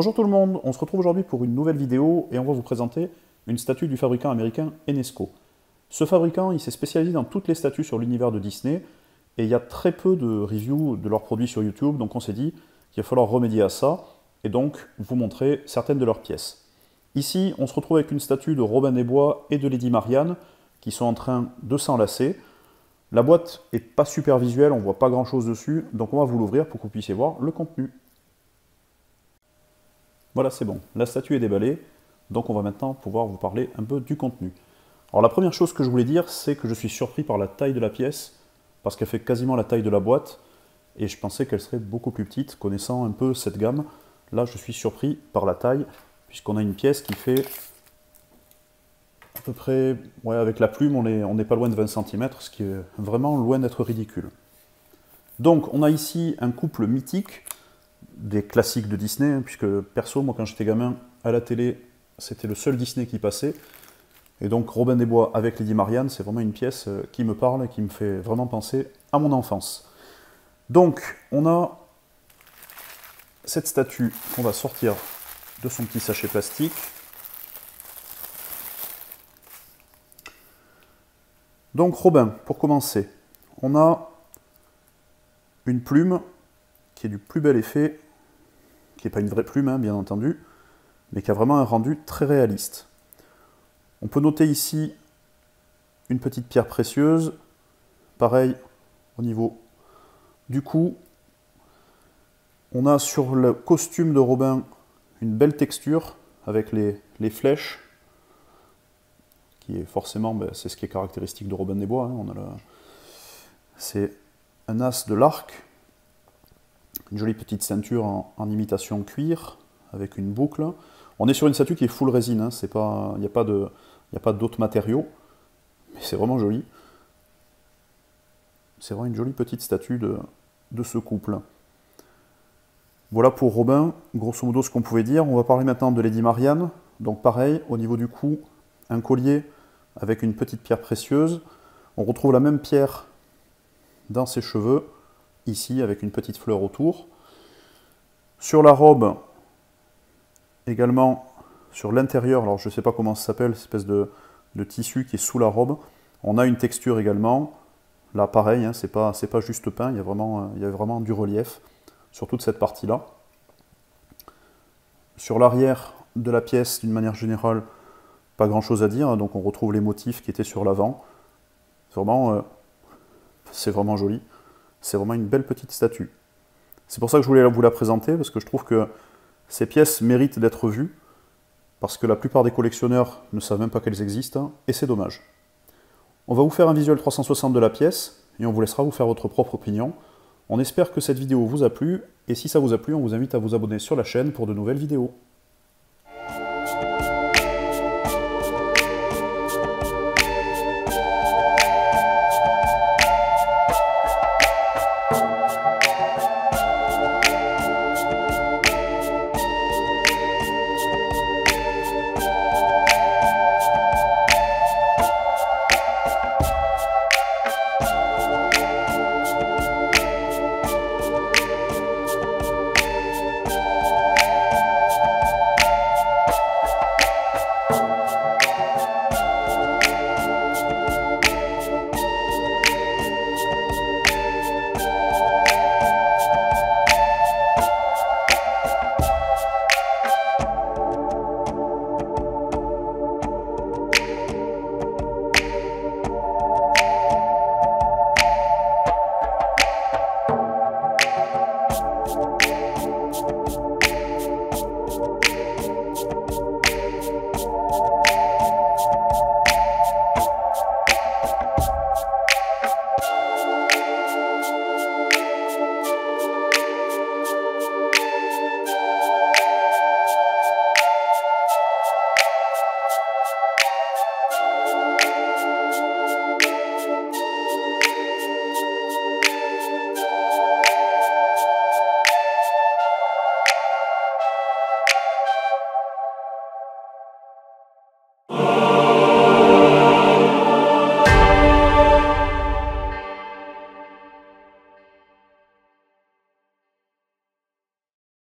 Bonjour tout le monde, on se retrouve aujourd'hui pour une nouvelle vidéo et on va vous présenter une statue du fabricant américain Enesco. Ce fabricant, il s'est spécialisé dans toutes les statues sur l'univers de Disney et il y a très peu de reviews de leurs produits sur YouTube, donc on s'est dit qu'il va falloir remédier à ça et donc vous montrer certaines de leurs pièces. Ici, on se retrouve avec une statue de Robin des Bois et de Lady Marianne qui sont en train de s'enlacer. La boîte n'est pas super visuelle, on ne voit pas grand chose dessus, donc on va vous l'ouvrir pour que vous puissiez voir le contenu. Voilà, c'est bon, la statue est déballée, donc on va maintenant pouvoir vous parler un peu du contenu. Alors la première chose que je voulais dire, c'est que je suis surpris par la taille de la pièce, parce qu'elle fait quasiment la taille de la boîte, et je pensais qu'elle serait beaucoup plus petite, connaissant un peu cette gamme. Là, je suis surpris par la taille, puisqu'on a une pièce qui fait à peu près, ouais, avec la plume, on n'est pas loin de 20 cm, ce qui est vraiment loin d'être ridicule. Donc, on a ici un couple mythique, des classiques de Disney, puisque perso, moi quand j'étais gamin, à la télé, c'était le seul Disney qui passait. Et donc Robin des Bois avec Lady Marianne, c'est vraiment une pièce qui me parle et qui me fait vraiment penser à mon enfance. Donc, on a cette statue qu'on va sortir de son petit sachet plastique. Donc Robin, pour commencer, on a une plume qui est du plus bel effet, qui n'est pas une vraie plume, hein, bien entendu, mais qui a vraiment un rendu très réaliste. On peut noter ici une petite pierre précieuse, pareil au niveau du cou. On a sur le costume de Robin une belle texture avec les flèches, qui est forcément, ben, c'est ce qui est caractéristique de Robin des Bois. Hein. C'est un as de l'arc. Une jolie petite ceinture en imitation cuir, avec une boucle. On est sur une statue qui est full résine, hein, il n'y a pas d'autres matériaux, mais c'est vraiment joli. C'est vraiment une jolie petite statue de ce couple. Voilà pour Robin, grosso modo ce qu'on pouvait dire. On va parler maintenant de Lady Marianne. Donc pareil, au niveau du cou, un collier avec une petite pierre précieuse. On retrouve la même pierre dans ses cheveux, ici avec une petite fleur autour. Sur la robe, également sur l'intérieur, alors je ne sais pas comment ça s'appelle, cette espèce de tissu qui est sous la robe, on a une texture également. Là pareil, hein, c'est pas juste peint, il y a vraiment du relief sur toute cette partie-là. Sur l'arrière de la pièce, d'une manière générale, pas grand-chose à dire, hein, donc on retrouve les motifs qui étaient sur l'avant. C'est vraiment joli. C'est vraiment une belle petite statue. C'est pour ça que je voulais vous la présenter, parce que je trouve que ces pièces méritent d'être vues, parce que la plupart des collectionneurs ne savent même pas qu'elles existent, et c'est dommage. On va vous faire un visuel 360 de la pièce, et on vous laissera vous faire votre propre opinion. On espère que cette vidéo vous a plu, et si ça vous a plu, on vous invite à vous abonner sur la chaîne pour de nouvelles vidéos.